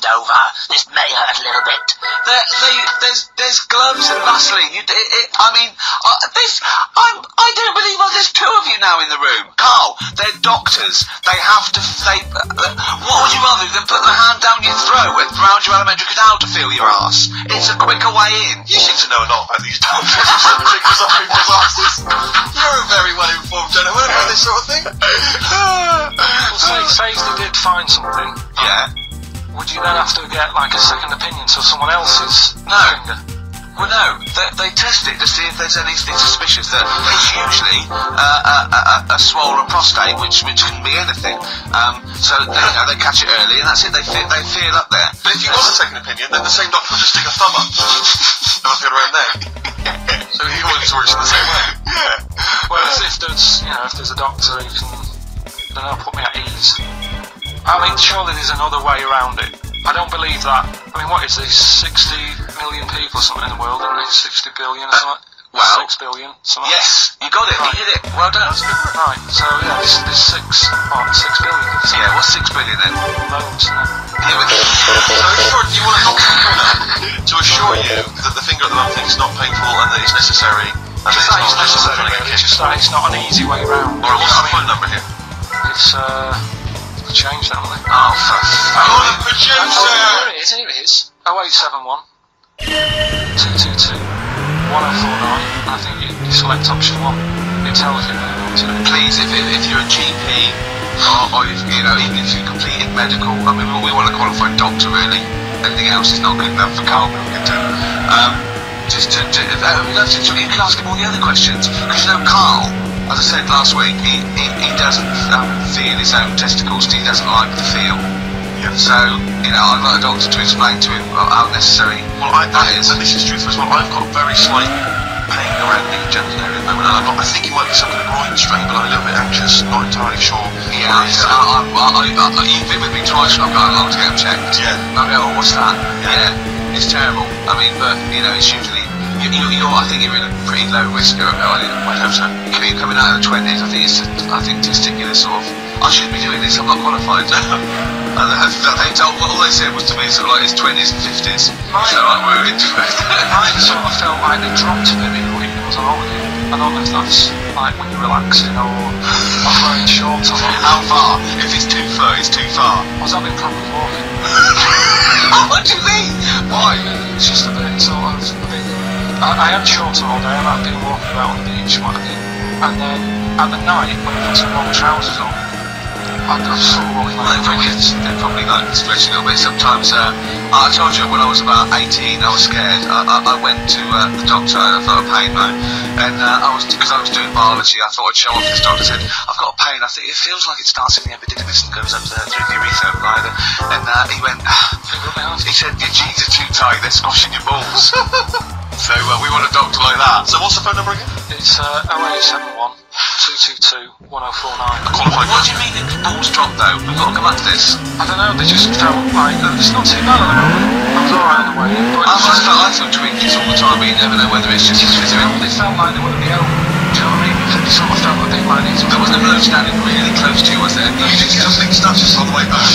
bend over. This may hurt a little bit. There's gloves and Vaseline. I don't believe there's two of you now in the room. Carl, they're doctors. They have to. What would you rather than put the hand down your throat and round your elementary canal to feel your ass? It's a quicker way in. You seem to know a lot about these doctors and some fingers up people's asses. You're a very well informed gentleman about this sort of thing. Well, say if they did find something. Yeah. Would you then have to get like a second opinion so someone else's finger? Well, no, they test it to see if there's anything suspicious. It's usually a swollen prostate, which can be anything. So they catch it early, and that's it. They feel up there. But if you want a second opinion, then the same doctor will just stick a thumb up and feel around there. So he always works in the same way. Yeah. Whereas if there's a doctor who can, I don't know, put me at ease. I mean, surely there's another way around it. I don't believe that. I mean, what is this? 60 million people or something in the world, isn't it? 60 billion or something? Well, 6 billion, something. Yes, you got it. Right. You hit it. Well done. Right. So yeah, there's 6 billion. Yeah, what's 6 billion then? Loads, isn't it? So you want a doctor to assure you that the finger at the mouth thing is not painful and that it's necessary. And that it's not necessary. It's just that it's not an easy way round. Or what's the phone number here? It's change that, haven't they? Oh, for the producer! Here it is. 0871 222 1049. I think you select option 1. It tells you there. Please, if you're a GP, or if, even if you completed medical, I mean, we want a qualified doctor, really. Anything else is not good enough for Carl Wilkington. You can ask him all the other questions. Because Carl, as I said last week, he doesn't feel his own testicles. He doesn't like the feel. Yeah. So, I'd like a doctor to explain to him how necessary that is. And this is truthful as well. I've got very slight pain around the genital area at the moment. And I think it might be some kind of groin strain, but I'm a little bit anxious, not entirely sure. Yeah, you've been with me twice when I've gone along to get him checked. Yeah. I go, oh, what's that? Yeah, it's terrible. I mean, but, it's usually... I think you're in a pretty low risk of it. I hope so. You're coming out of the 20s. I think testicular sort of. I shouldn't be doing this. I'm not qualified. And all they said was to me sort of like his 20s and 50s. So we're into it. I sort of felt like they dropped a bit when he was on holiday. I don't know if that's like when you're relaxing or wearing shorts or something. How far? If it's too far, it's too far. Was that been properly walking? What do you mean? Why? It's just a bit sort of. I had shorts all day, and I've been walking about on the beach, what have you. And then at the night, when I put some long trousers on, I'm sort of walking like they probably like stretching a little bit. Sometimes, I told you when I was about 18, I was scared. I went to the doctor. I felt a pain, right? And because I was doing biology, I thought I'd show off. This doctor said, "I've got a pain. I think it feels like it starts in the epididymis and goes up through the urethra bladder." And he went, he said, "Your jeans are too tight. They're squashing your balls." So we want a doctor like that. So what's the phone number again? It's 0871 222 1049. What do you mean the balls dropped though? We've got to come back to this. I don't know, they just felt like, it's not too bad at the moment. I was alright on the way. I feel twinkies all the time, but you never know whether it's just physical. They felt like they wouldn't be out. Do you know what I mean? They sort of felt like they might need to. There wasn't a bloke standing really close to you, was there? You just get something stuff just on the way back.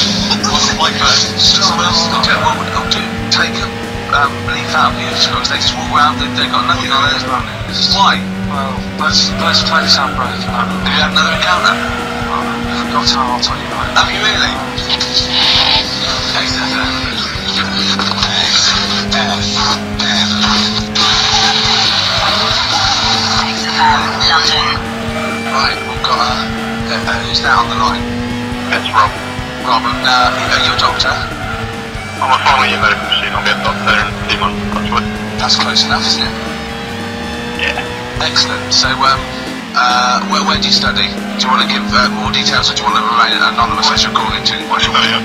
What's the way back? Someone else will take a leaf out of you because they just walk around, they've got nothing on it. Why? Well, let's play this outbreak. Have you had another encounter? I've got time, I'll tell you right. Have you really? Right, we've got who's that on the line? It's Rob. Rob, are you a doctor? I'm a final year medical student. I'll be a doctor in 2 months, touch wood. That's close enough, isn't it? Yeah. Excellent. So, where do you study? Do you want to give more details, or do you want to remain anonymous as you're calling to? Hospital.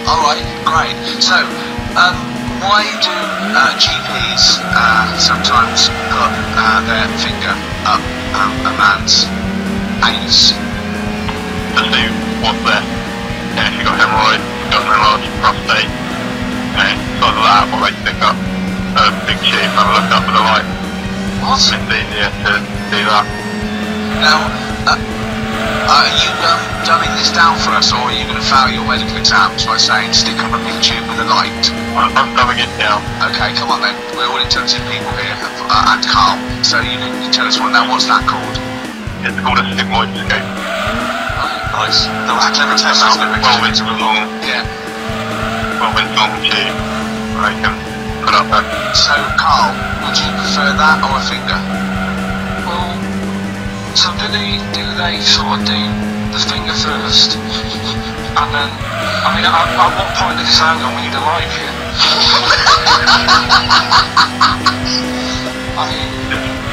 All right, great. So, why do GPs sometimes put their finger up a man's anus? To see what's there. And if you've got hemorrhoids, got an enlarged prostate, because of that, what they pick up a big tube and have a look up with a light. What? It's easier to do that. Now, Are you dumbing this down for us, or are you going to fail your medical exams by saying stick on a big tube with a light? I'm dumbing it down. Okay, come on then. We're all intelligent people here, and Carl. So you tell us what now. What's that called? It's called a sigmoid escape. Nice. That was a clever test, wasn't it? 12 inch long. Yeah. 12 inch long tube. I can put up there. So Carl, would you prefer that or a finger? Well, so do they sort of do the finger first, and then, I mean, at what point did they say, hang on, we need a light here? I mean,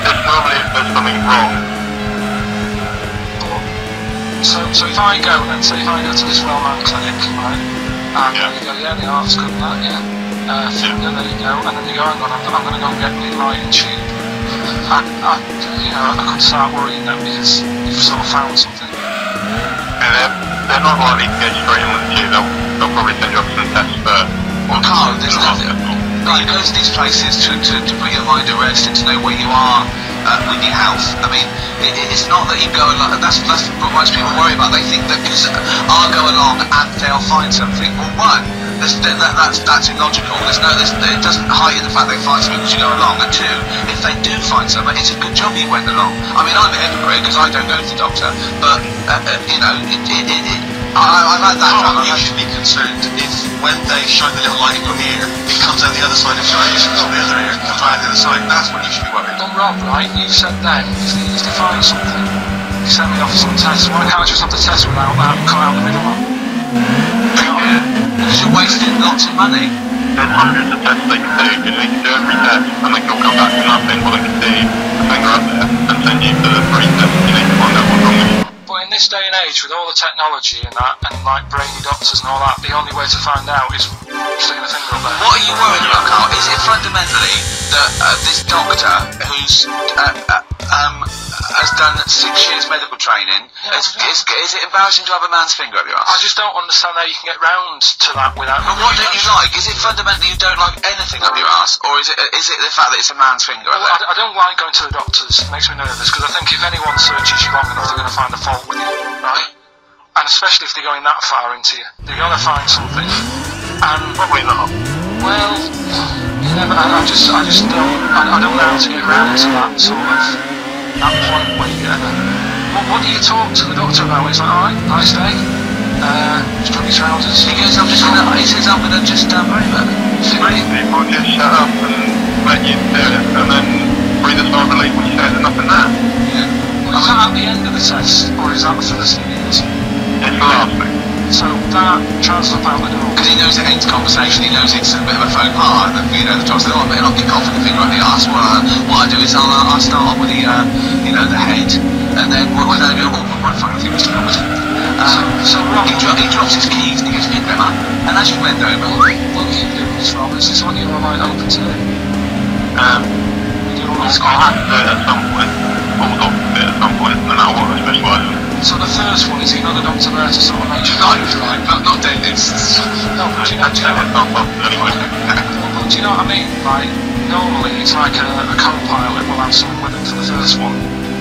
It's normally if there's something wrong. so if I go then, say if I go to this well-known clinic, right, and Yeah. you go, yeah, the art's good and that, yeah, finger, there you go, and then you go, hang on, I'm going to go and get me light and tube. I could start worrying then because you've sort of found something. And they're not likely to get straight in with the tube. They'll probably send you up some tests first. Well, Carl, there's nothing. No, you go to these places to put your mind at rest and to know where you are with your health. I mean, it's not that you go along. That's what most people worry about. They think that because I'll go along and they'll find something. Well, one, that's illogical. It doesn't hide the fact they find something because you go along. And two, if they do find something, it's a good job you went along. I mean, I'm a hypocrite because I don't go to the doctor, but I've had that. You should be concerned if when they shine the little light in your ear, it comes out the other side of your eyes, not the other ear, comes out the other side. That's when you should be worried. Well, Rob, right, you said then, if they find something, you sent me off for some tests. Why can't I just have the test without that cut out the middle one? Because you're wasting lots of money. There's hundreds of tests they can do, and they can do every test, and they can all come back to nothing, or they can see the finger up there, and send you to the three tests you need to find out what's wrong with you. But in this day and age, with all the technology and that, and like brainy doctors and all that, the only way to find out is sticking the finger up there. What are you worried about, Carl? Is it fundamentally that this doctor who's has done 6 years medical training, is it embarrassing to have a man's finger up your I ass? just don't understand how you can get round to that without... But what don't you like? Is it fundamentally you don't like anything up your ass, or is it the fact that it's a man's finger up Well, there? I don't like going to the doctors. It makes me nervous, because I think if anyone searches you long enough, they're going to find a fault with you, right? And especially if they're going that far into you. They're going to find something. And... Probably not. Well, you never... I just don't... I don't know how to get around to that sort of... that point where you get what do you talk to the doctor about? He's like, alright, nice day. Just put your trousers. He goes, he says, I'm gonna just, Most people just shut up and let you do it, and then breathe a sigh of relief when you say there's nothing there. Yeah. Well, is that at the end of the test, or is that for the seniors? It's the last thing. So that trousers up out the door. Because he knows it ends conversation, he knows it's a bit of a faux pas, and the doctor says, oh, I better not kick off with the finger up the arse. Well, what I do is I'll start off with the head, and then when I go, oh, my fucking finger still on. So Rob, he drops his keys and he goes, pick them up, and as you bend over, what do you do with this, Rob? Is this what you're like open to? You do all this I'll have to do it at some point. All doctors do it at some point, no matter what they specialise in. So the first one is another doctor there to sort of make sure you're right, not dentists. No, but you know, It's not doctors anyway. but do you know what I mean? Like, normally it's like a co-pilot will have someone with him for the first one.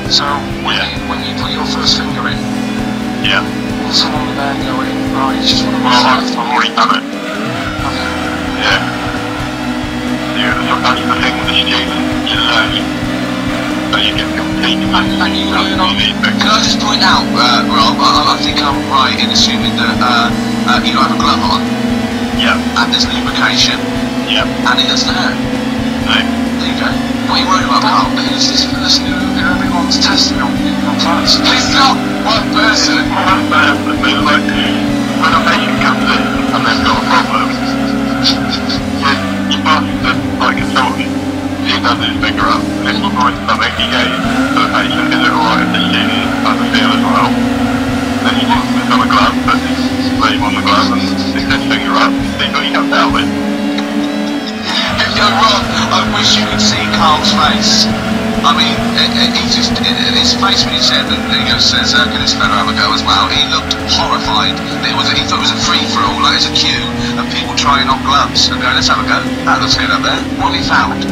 So when you put your first finger in, Yeah. will someone be there going, right, it's just one of Well, those I've already done it. Okay. Yeah. So that's the thing with the students. You learn. So you get complete. And you learn on... Can I just point out, Rob, I think I'm right in assuming that you don't have a glove on, Yeah. and there's lubrication, Yeah. and it doesn't hurt. No. There you go. What are you worried about, Carl? But who's this person who everyone's testing on in your class? It's not one person. Well, that's bad, but it's like when a patient comes in and they've got a problem, you must like consultant. He does his finger up, and if you've got something, he goes to the patient, is it alright if the student doesn't feel as well? Then you just put on a glove, put his sleeve on the glove, and stick his finger up, see what he comes out with. Yo, Rob, I wish you could see Carl's face. I mean, his face when he said that says, can this fella have a go as well? He looked horrified. He thought it was a free-for-all, like it's a queue of people trying on gloves and going, let's have a go. That looks good up there. What have you found?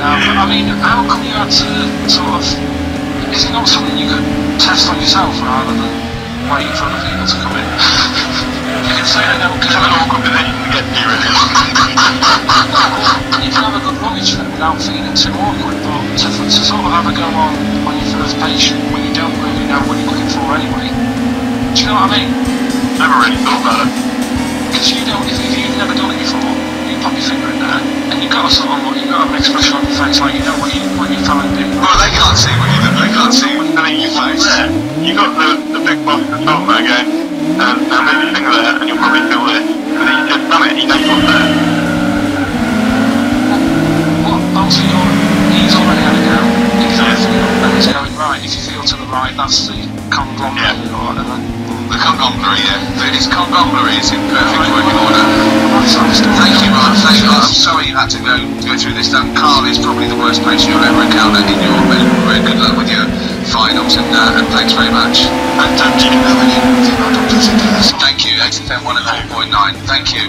I mean, how come you had to sort of... Is it not something you could test on yourself rather than... waiting for other people to come in. You can say I know. It's an awkward position to get to, really. You can have a good rummage for it without feeling too awkward, but to sort of have a go on your first patient when you don't really know what you're looking for anyway. Do you know what I mean? Never really thought about it. Because you don't, if you've never done it before, you pop your finger in there, and you've got to sort of look, you've got to have an expression on your face like you know what you're finding. Well, they can't see what you do. They can't see what I mean, you've got there, you've got the big boss consultant there going, now move your finger there, and you'll probably feel this. And then you just done it, you know what's there. What? Also, he's already had a go. And he's going, right, if you feel to the right, that's the conglomerate or whatever. the conglomerate, yeah. It's conglomerate is in perfect working order. Thank you, Ron. Thank you. I'm sorry you had to go through this. Carl is probably the worst patient you'll ever encounter in your medical career. Good luck with your finals and thanks very much. And do you know any female doctors in this? Thank you. XFM 104.9. Thank you.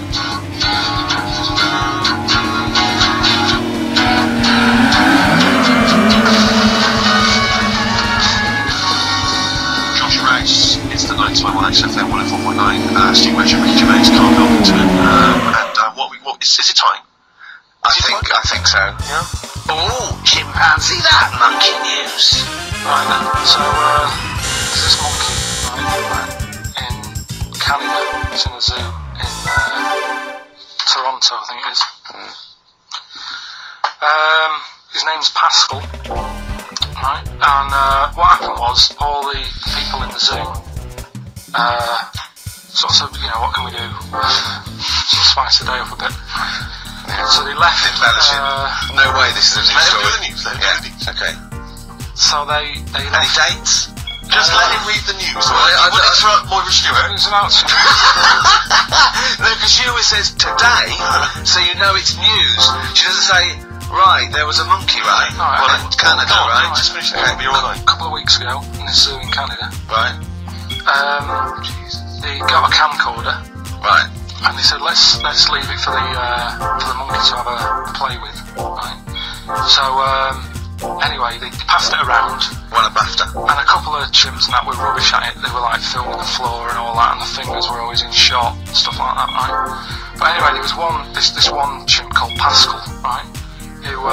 It's the 921 XFM 104.9 Speedway, Ricky Gervais, Carl Pilkington, and what is it time? I think so. Yeah. Oh, chimpanzee, that monkey news. Right then, so there's this monkey, right, in Canada. It's in a zoo in Toronto, I think it is. His name's Pascal, right, and what happened was all the people in the zoo sort of said, you know, what can we do? Sort of spice the day up a bit. So they left. Embellishing. No way, this is a news story. Okay. So they Any left. dates? Just let him read the news. I want to interrupt Moira Stewart. It was about to. No, because she always says today, so you know it's news. She doesn't say, right, there was a monkey, right? No, Well, in Canada, right? Just finish the game, you're all right. A couple of weeks ago in this zoo in Canada, Right, they got a camcorder right. and they said let's leave it for the monkey to have a play with, right? So anyway, they passed it around. Won a BAFTA. And a couple of chimps and that were rubbish at it. They were like filming the floor and all that, and the fingers were always in shot, stuff like that, right? But anyway, there was this one chimp called Pascal, right? Who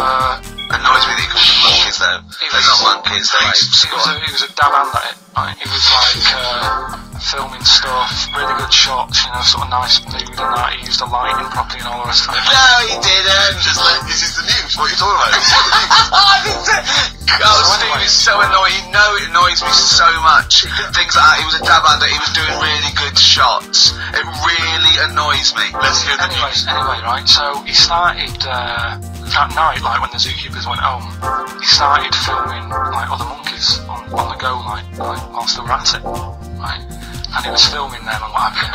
Annoys me that you call them monkeys, though. They're not monkeys, they're apes. Go on. he was a dab hand at it, right? He was like filming stuff, really good shots, you know, sort of nice mood and that. He used the lighting properly and all the rest of it. No, he didn't. This is the news. What are you talking about? Oh, Steve is so annoying. You know it annoys me so much. Things like that. He was a dab hand. He was doing really good shots. It really annoys me. Let's hear the news. Anyway, right, so he started at night, like when the zookeepers went home, he started filming like other monkeys on the go, like whilst they were at it, right? And he was filming them and what have you.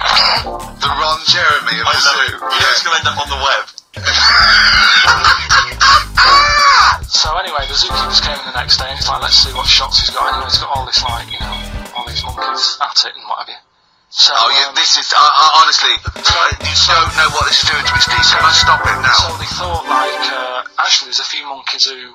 The Ron Jeremy of I the love zoo. it. You know it's going to end up on the web. So anyway, the zookeepers came in the next day and he's like, let's see what shots he's got. Anyway, he's got all this like, you know, all these monkeys at it and what have you. So, Oh, yeah, this is, honestly, you don't know what this is doing to me, Steve. Can I stop it now? So they thought like, actually there's a few monkeys who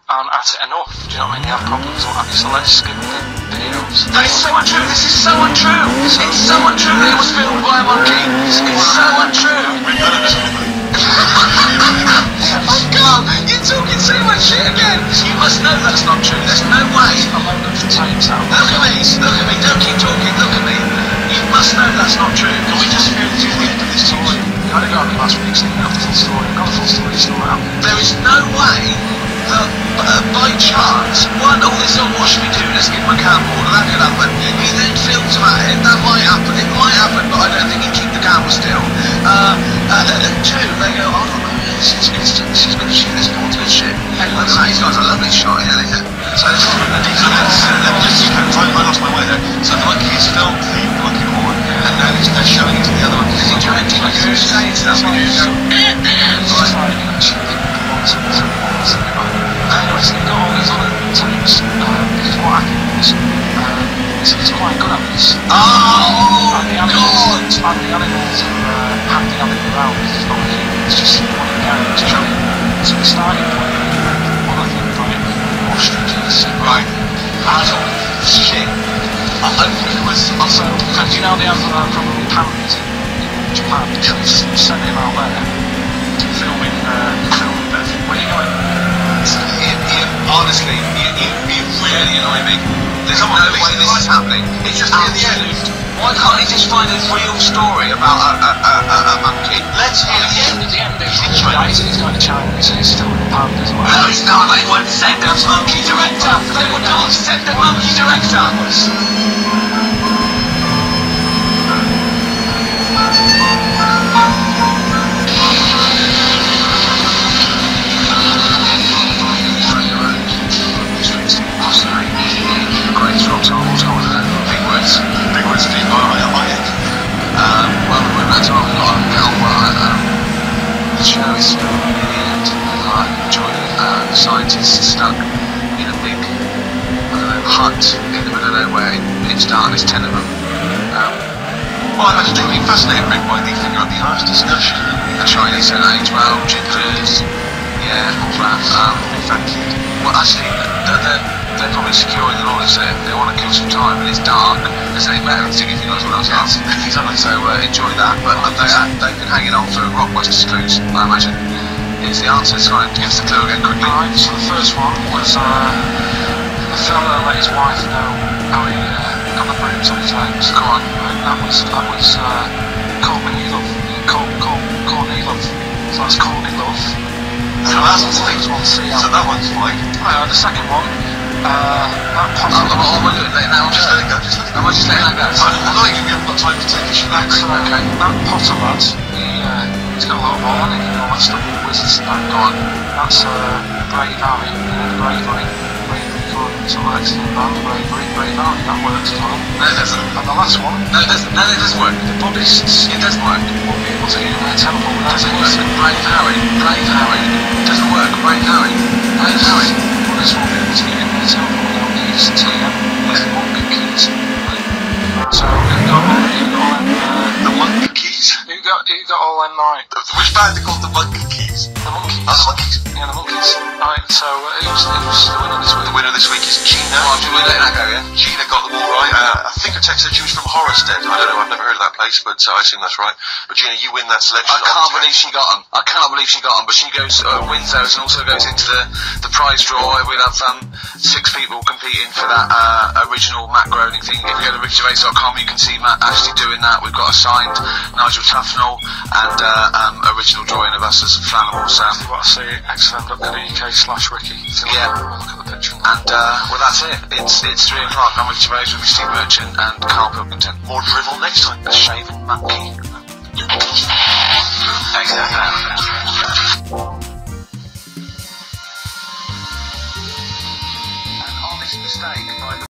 aren't at it enough, do you know what I mean? They have problems and what have you, so let's give them the videos. That is so untrue. This is so untrue. It's so untrue that it was filmed by a monkey. It's so untrue. Oh, God, you're talking so much shit again. You must know that's not true. There's no way. I'm loading up the tapes out. Look at me. Don't keep talking. Look at me. You must know that's not true. Can we just hear the end of this story? I didn't go on the last week's thing, not the full story. I've got the full story still out. There is no way that by chance, all this, what should we do? Let's give him a camcorder. That could happen. He then films him at it. That might happen. It might happen, but I don't think he'd keep the camera still. Two, they go, oh, no, this is good shit. This is good shit. Look at that. He's got a lovely shot here. So let's I lost my way there. So the monkey is filmed the monkey horn, and now they're showing it to the other monkeys. Is he directing like a stage? That's what you go. Anyway, so they got all these other tapes, because what happened was, he's quite good at this. Oh, And the animals are happy having him around because he's not a human, it's just pointing down to show him. So we started putting other things like ostriches, right. Adult shit. It was So, do you know they have a problem with pandas in Japan? Just sent him out there filming Beth. Where are you going? Honestly, you really annoy me. There's no way this is happening. It's just at the end. Why can't he just find a real story about a monkey? Let's hear the end. At the end, he's going to China, so he's still in the panda as well. No, it's not. They want to send a monkey director. They would not send a monkey director. Big words, Steve. Well, we went back to the show is still in the end. I enjoyed it. The scientists stuck in a big, hut in the middle of nowhere in pitch darkness, 10 of them. Well, I'm particularly fascinated, Rick, by the figure of the arts discussion. The Chinese and age well, gingers, yeah, all that. Well, actually, they're probably securing the knowledge that they want to kill some time, and it's dark. There's anything better than singing if you know what else is. Exactly. So enjoy that. But they've been hanging on for Rockbuster's clues, I imagine. Is the answer? Sorry, give us the clue again quickly. Alright, so the first one was the fella let his wife know how he got the bruise on his legs. Go on. Right, that was Courtney Love. Courtney Love. So that's Courtney Love. So that one's like. The second one, that Potter. Just let it go. Am I just letting that go? I'm not even giving got time to take a shit back. Okay. That Potter lad, he's got a lot of ball on him and all that stuff with wizards. Go on. That's Brave Harry. Bravery. Sort of excellent band, Brave Harry. That works as well. No, it doesn't. And the last one. No, it doesn't work. The Buddhists. It doesn't work. Won't be able to get in their temple without Doesn't work. Brave Harry. Doesn't work. Brave Harry. Buddhists won't be able to get in their temple without these TM. The monk keys. So who got all them? The monkey keys. Who got all them right? Which band are called the monkey keys? The monkeys. Oh, the monkeys. Yeah, the monkeys. Right. So who's the winner this week? The winner this week is Gina. Oh, we're letting that go, yeah? Gina got them all right. I think I texted her she was from Horrorstead. I don't know, I've never heard of that place, but I assume that's right. But Gina, you win that selection. I can't believe she got them. But she goes, wins those and also goes into the prize draw. We'll have 6 people competing for that original Matt Groening thing. If you go to rickygervais.com, you can see Matt actually doing that. We've got a signed Nigel Tufnell and original drawing of us as Flammable Sam. You've got to see xfm.co.uk/Ricky. Yeah. Look at the picture. And well, that's it. It's 3 o'clock. I'm Ricky Gervais with Steve Merchant and Carl Pilkington. More drivel next time. The Shaven Monkey. An honest mistake by the